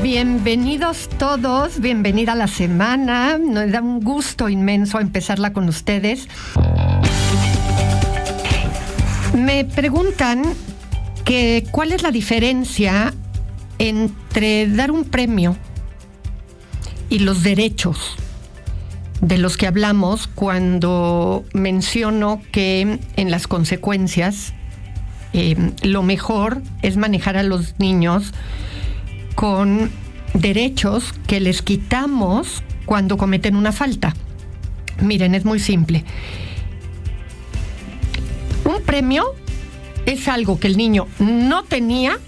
Bienvenidos todos, bienvenida a la semana. Nos da un gusto inmenso empezarla con ustedes. Me preguntan que cuál es la diferencia entre dar un premio y los derechos de los que hablamos cuando menciono que en las consecuencias lo mejor es manejar a los niños con derechos que les quitamos cuando cometen una falta. Miren, es muy simple. Un premio es algo que el niño no tenía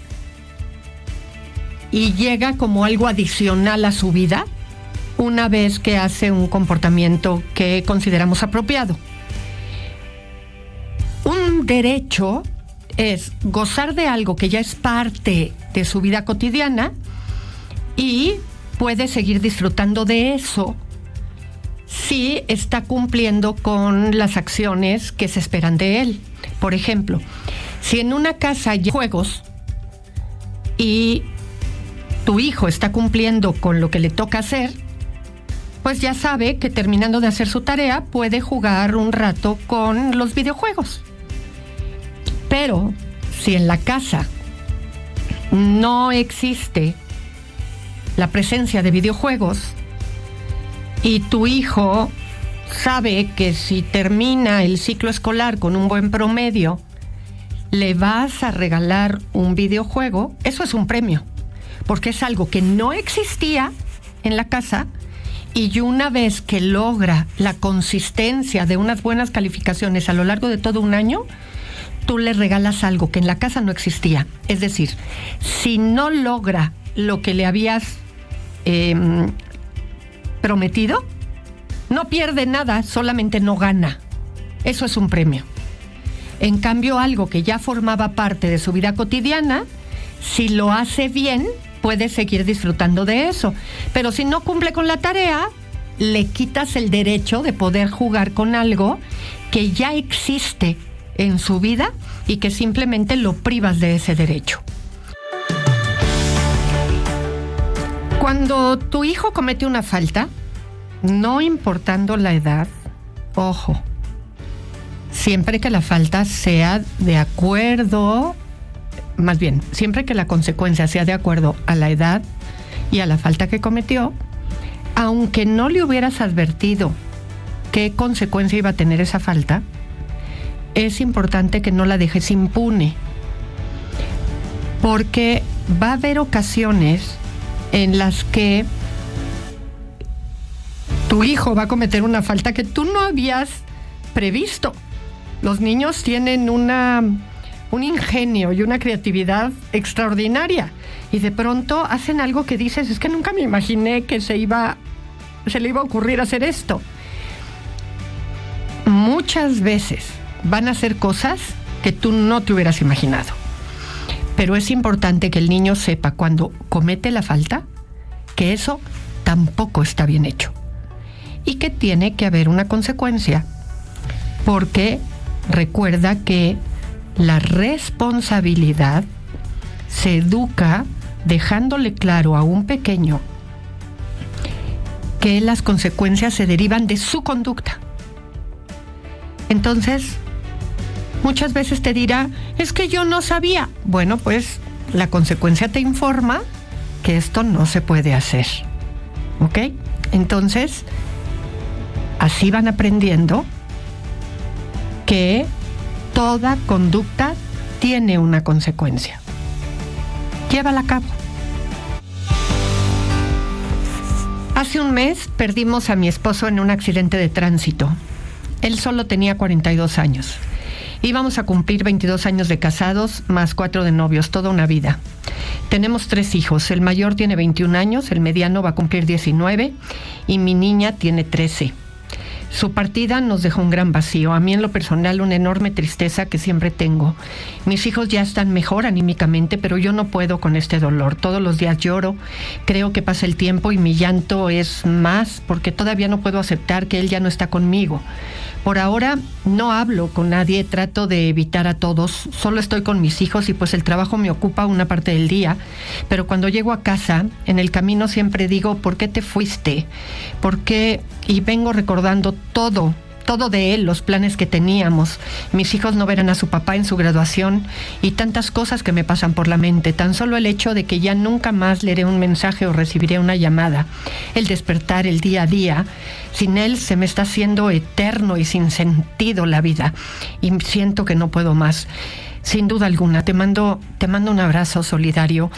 y llega como algo adicional a su vida una vez que hace un comportamiento que consideramos apropiado. Un derecho es gozar de algo que ya es parte de su vida cotidiana y puede seguir disfrutando de eso si está cumpliendo con las acciones que se esperan de él. Por ejemplo, si en una casa hay juegos y tu hijo está cumpliendo con lo que le toca hacer, pues ya sabe que terminando de hacer su tarea puede jugar un rato con los videojuegos. Pero si en la casa no existe la presencia de videojuegos y tu hijo sabe que si termina el ciclo escolar con un buen promedio le vas a regalar un videojuego, eso es un premio, porque es algo que no existía en la casa y una vez que logra la consistencia de unas buenas calificaciones a lo largo de todo un año, tú le regalas algo que en la casa no existía. Es decir, si no logra lo que le habías prometido, no pierde nada, solamente no gana. Eso es un premio. En cambio, algo que ya formaba parte de su vida cotidiana, si lo hace bien, puede seguir disfrutando de eso. Pero si no cumple con la tarea, le quitas el derecho de poder jugar con algo que ya existe en su vida y que simplemente lo privas de ese derecho. Cuando tu hijo comete una falta, no importando la edad, ojo, siempre que la falta sea de acuerdo, más bien, siempre que la consecuencia sea de acuerdo a la edad y a la falta que cometió, aunque no le hubieras advertido qué consecuencia iba a tener esa falta, es importante que no la dejes impune, porque va a haber ocasiones en las que tu hijo va a cometer una falta que tú no habías previsto. Los niños tienen un ingenio y una creatividad extraordinaria y de pronto hacen algo que dices, es que nunca me imaginé que se le iba a ocurrir hacer esto. Muchas veces van a hacer cosas que tú no te hubieras imaginado. Pero es importante que el niño sepa cuando comete la falta que eso tampoco está bien hecho y que tiene que haber una consecuencia, porque recuerda que la responsabilidad se educa dejándole claro a un pequeño que las consecuencias se derivan de su conducta. Entonces, muchas veces te dirá, es que yo no sabía. Bueno, pues la consecuencia te informa que esto no se puede hacer. ¿Ok? Entonces, así van aprendiendo que toda conducta tiene una consecuencia. Llévala a cabo. Hace un mes perdimos a mi esposo en un accidente de tránsito. Él solo tenía 42 años. Íbamos a cumplir 22 años de casados, más 4 de novios, toda una vida. Tenemos 3 hijos. El mayor tiene 21 años, el mediano va a cumplir 19 y mi niña tiene 13. Su partida nos dejó un gran vacío. A mí en lo personal una enorme tristeza que siempre tengo. Mis hijos ya están mejor anímicamente, pero yo no puedo con este dolor. Todos los días lloro, creo que pasa el tiempo y mi llanto es más porque todavía no puedo aceptar que él ya no está conmigo. Por ahora no hablo con nadie, trato de evitar a todos, solo estoy con mis hijos y pues el trabajo me ocupa una parte del día, pero cuando llego a casa, en el camino siempre digo, ¿por qué te fuiste? ¿Por qué? Y vengo recordando todo de él, los planes que teníamos. Mis hijos no verán a su papá en su graduación y tantas cosas que me pasan por la mente. Tan solo el hecho de que ya nunca más leeré un mensaje o recibiré una llamada. El despertar, el día a día. Sin él se me está haciendo eterno y sin sentido la vida. Y siento que no puedo más. Sin duda alguna, te mando un abrazo solidario.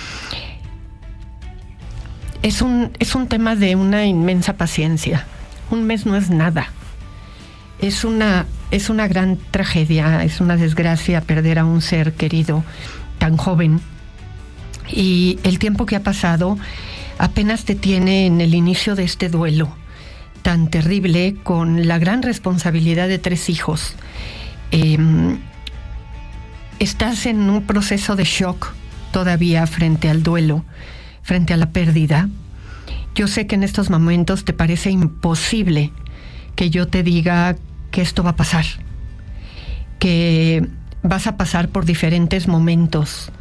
Es un tema de una inmensa paciencia. Un mes no es nada. Es una gran tragedia, es una desgracia perder a un ser querido tan joven. Y el tiempo que ha pasado apenas te tiene en el inicio de este duelo tan terrible, con la gran responsabilidad de 3 hijos. Estás en un proceso de shock todavía frente al duelo, frente a la pérdida. Yo sé que en estos momentos te parece imposible que yo te diga que esto va a pasar, que vas a pasar por diferentes momentos,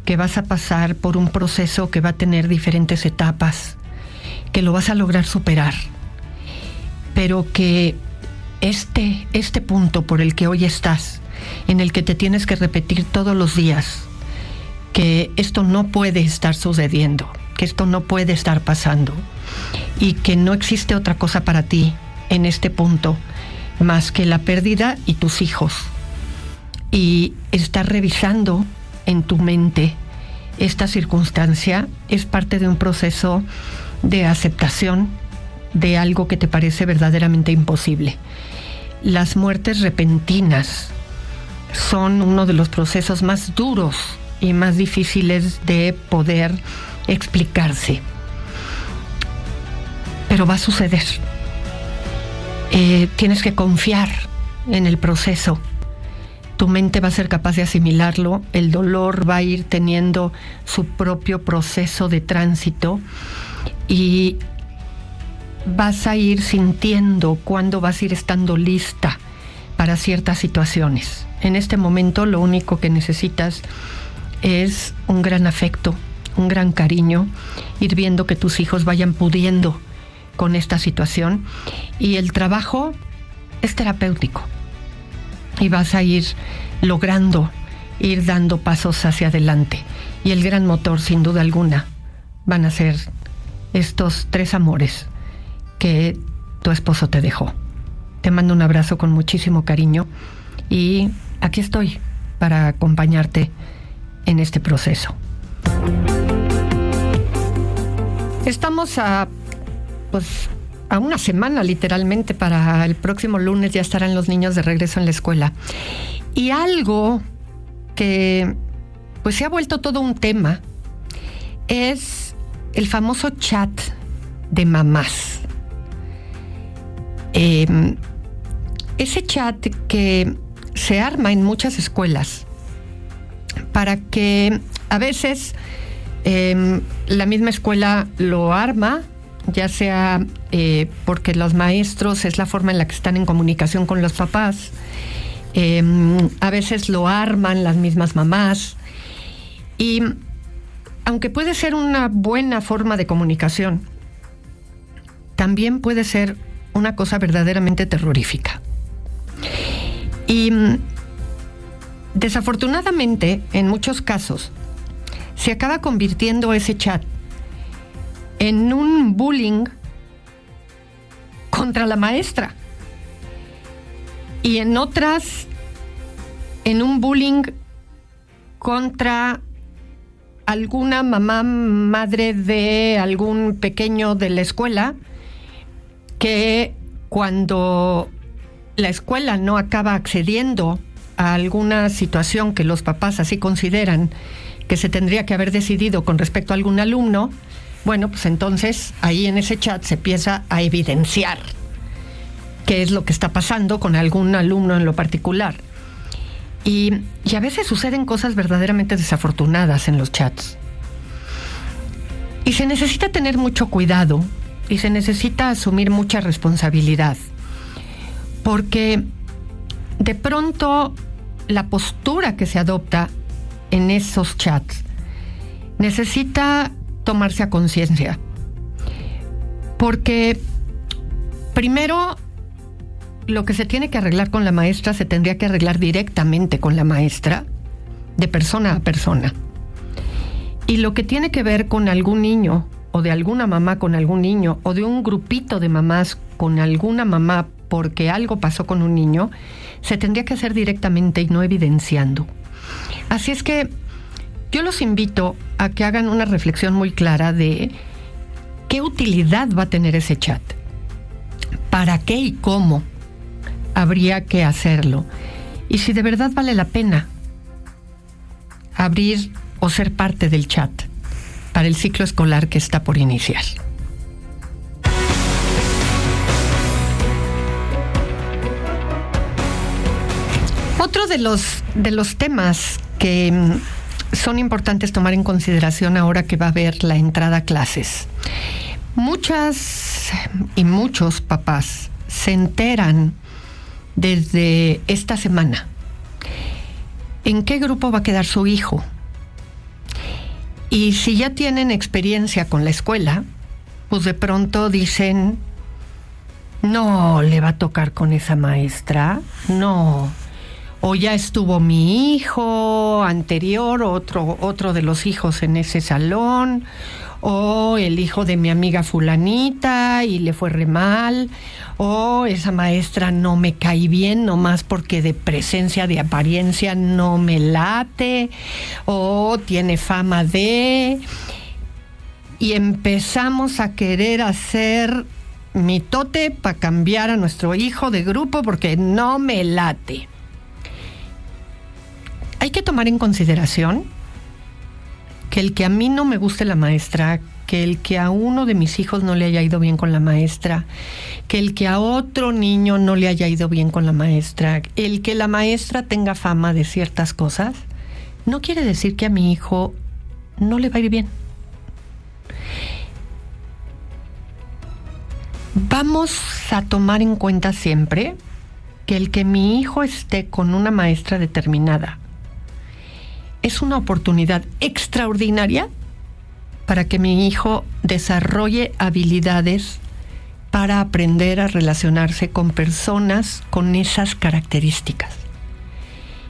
que vas a pasar por un proceso que va a tener diferentes etapas, que lo vas a lograr superar, pero que este punto por el que hoy estás, en el que te tienes que repetir todos los días, que esto no puede estar sucediendo, que esto no puede estar pasando, y que no existe otra cosa para ti en este punto, más que la pérdida y tus hijos. Y estar revisando en tu mente esta circunstancia es parte de un proceso de aceptación de algo que te parece verdaderamente imposible. Las muertes repentinas son uno de los procesos más duros y más difíciles de poder explicarse. Pero va a suceder. Tienes que confiar en el proceso. Tu mente va a ser capaz de asimilarlo, el dolor va a ir teniendo su propio proceso de tránsito y vas a ir sintiendo cuándo vas a ir estando lista para ciertas situaciones. En este momento lo único que necesitas es un gran afecto, un gran cariño, ir viendo que tus hijos vayan pudiendo con esta situación, y el trabajo es terapéutico y vas a ir logrando ir dando pasos hacia adelante, y el gran motor sin duda alguna van a ser estos 3 amores que tu esposo te dejó. Te mando un abrazo con muchísimo cariño y aquí estoy para acompañarte en este proceso. Estamos a una semana literalmente, para el próximo lunes ya estarán los niños de regreso en la escuela. Y algo que pues se ha vuelto todo un tema es el famoso chat de mamás. Ese chat que se arma en muchas escuelas para que a veces la misma escuela lo arma, ya sea porque los maestros es la forma en la que están en comunicación con los papás, a veces lo arman las mismas mamás, y aunque puede ser una buena forma de comunicación, también puede ser una cosa verdaderamente terrorífica. Y desafortunadamente, en muchos casos, se acaba convirtiendo ese chat en un bullying contra la maestra, y en otras en un bullying contra alguna mamá, madre de algún pequeño de la escuela, que cuando la escuela no acaba accediendo a alguna situación que los papás así consideran que se tendría que haber decidido con respecto a algún alumno, bueno, pues entonces ahí en ese chat se empieza a evidenciar qué es lo que está pasando con algún alumno en lo particular. Y a veces suceden cosas verdaderamente desafortunadas en los chats. Y se necesita tener mucho cuidado y se necesita asumir mucha responsabilidad. Porque de pronto la postura que se adopta en esos chats necesita tomarse a conciencia. Porque primero, lo que se tiene que arreglar con la maestra se tendría que arreglar directamente con la maestra, de persona a persona. Y lo que tiene que ver con algún niño, o de alguna mamá con algún niño, o de un grupito de mamás con alguna mamá porque algo pasó con un niño, se tendría que hacer directamente y no evidenciando. Así es que yo los invito a que hagan una reflexión muy clara de qué utilidad va a tener ese chat, para qué y cómo habría que hacerlo, y si de verdad vale la pena abrir o ser parte del chat para el ciclo escolar que está por iniciar. Otro de los temas que son importantes tomar en consideración ahora que va a haber la entrada a clases. Muchas y muchos papás se enteran desde esta semana en qué grupo va a quedar su hijo. Y si ya tienen experiencia con la escuela, pues de pronto dicen, no, le va a tocar con esa maestra, no. O ya estuvo mi hijo anterior, otro de los hijos en ese salón, o el hijo de mi amiga fulanita y le fue re mal, o esa maestra no me cae bien nomás porque de presencia, de apariencia no me late, o tiene fama de... Y empezamos a querer hacer mitote para cambiar a nuestro hijo de grupo porque no me late. Hay que tomar en consideración que el que a mí no me guste la maestra, que el que a uno de mis hijos no le haya ido bien con la maestra, que el que a otro niño no le haya ido bien con la maestra, el que la maestra tenga fama de ciertas cosas, no quiere decir que a mi hijo no le va a ir bien. Vamos a tomar en cuenta siempre que el que mi hijo esté con una maestra determinada es una oportunidad extraordinaria para que mi hijo desarrolle habilidades para aprender a relacionarse con personas con esas características.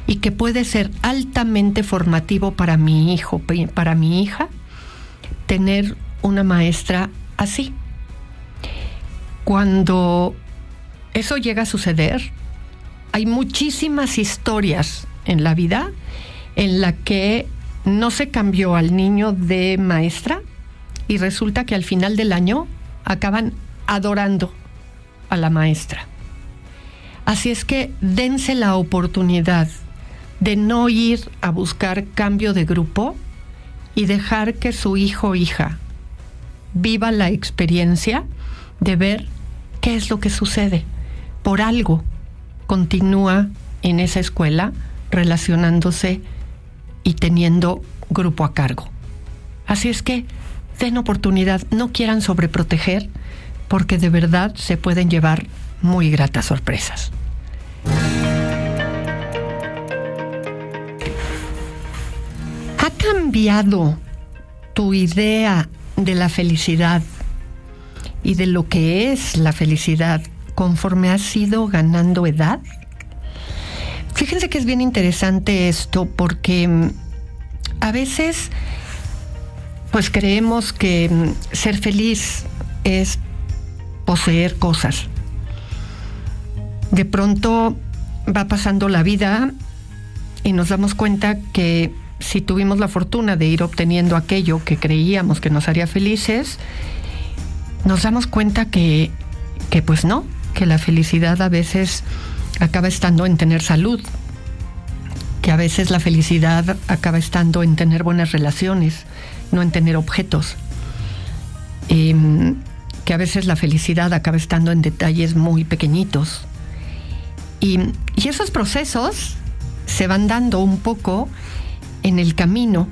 Y que puede ser altamente formativo para mi hijo, para mi hija, tener una maestra así. Cuando eso llega a suceder, hay muchísimas historias en la vida en la que no se cambió al niño de maestra y resulta que al final del año acaban adorando a la maestra. Así es que dense la oportunidad de no ir a buscar cambio de grupo y dejar que su hijo o hija viva la experiencia de ver qué es lo que sucede. Por algo continúa en esa escuela relacionándose y teniendo grupo a cargo. Así es que den oportunidad, no quieran sobreproteger, porque de verdad se pueden llevar muy gratas sorpresas. ¿Ha cambiado tu idea de la felicidad y de lo que es la felicidad conforme has ido ganando edad? Fíjense que es bien interesante esto porque a veces pues creemos que ser feliz es poseer cosas. De pronto va pasando la vida y nos damos cuenta que si tuvimos la fortuna de ir obteniendo aquello que creíamos que nos haría felices, nos damos cuenta que pues no, que la felicidad a veces acaba estando en tener salud, que a veces la felicidad acaba estando en tener buenas relaciones, no en tener objetos. que a veces la felicidad acaba estando en detalles muy pequeñitos. Y esos procesos se van dando un poco en el camino,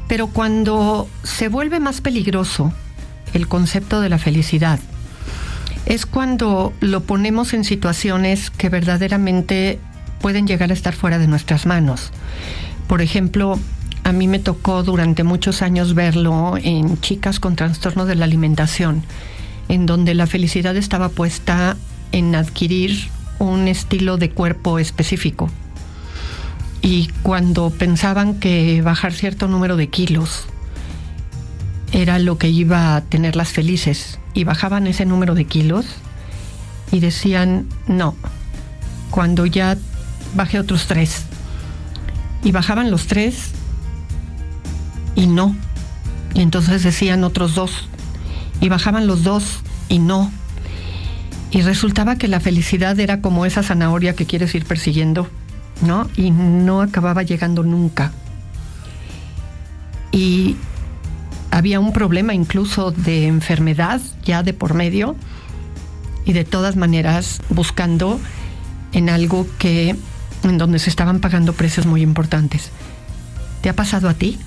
pero cuando se vuelve más peligroso el concepto de la felicidad, es cuando lo ponemos en situaciones que verdaderamente pueden llegar a estar fuera de nuestras manos. Por ejemplo, a mí me tocó durante muchos años verlo en chicas con trastorno de la alimentación, en donde la felicidad estaba puesta en adquirir un estilo de cuerpo específico. Y cuando pensaban que bajar cierto número de kilos era lo que iba a tenerlas felices, y bajaban ese número de kilos y decían, no, cuando ya bajé otros 3, y bajaban los 3 y no, y entonces decían otros 2, y bajaban los 2 y no, y resultaba que la felicidad era como esa zanahoria que quieres ir persiguiendo, ¿no? Y no acababa llegando nunca. Y había un problema incluso de enfermedad ya de por medio, y de todas maneras buscando en algo en donde se estaban pagando precios muy importantes. ¿Te ha pasado a ti?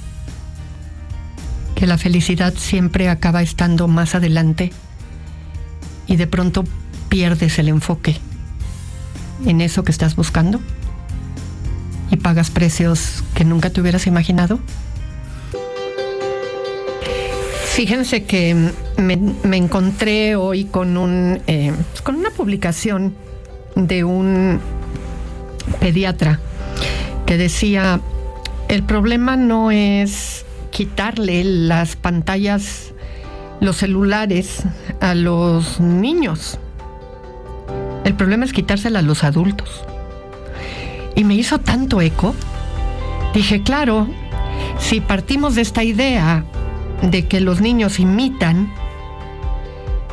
Que la felicidad siempre acaba estando más adelante y de pronto pierdes el enfoque en eso que estás buscando y pagas precios que nunca te hubieras imaginado. Fíjense que me encontré hoy con una publicación de un pediatra que decía, el problema no es quitarle las pantallas, los celulares a los niños. El problema es quitárselas a los adultos. Y me hizo tanto eco. Dije, claro, si partimos de esta idea de que los niños imitan,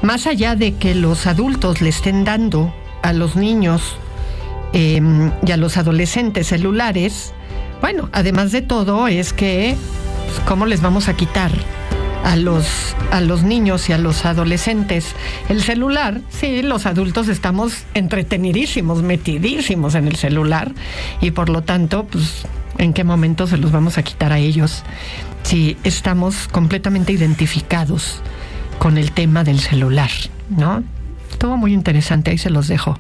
más allá de que los adultos le estén dando a los niños y a los adolescentes celulares, bueno, además de todo es que, pues, ¿cómo les vamos a quitar a los niños y a los adolescentes el celular? Sí, los adultos estamos entretenidísimos, metidísimos en el celular, y por lo tanto, pues, ¿en qué momento se los vamos a quitar a ellos si estamos completamente identificados con el tema del celular, ¿no? Estuvo muy interesante, ahí se los dejo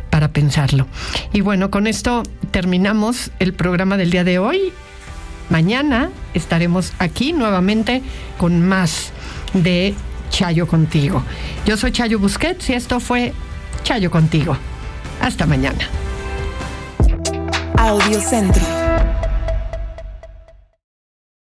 para pensarlo. Y bueno, con esto terminamos el programa del día de hoy. Mañana estaremos aquí nuevamente con más de Chayo Contigo. Yo soy Chayo Busquets y esto fue Chayo Contigo. Hasta mañana. Audiocentro.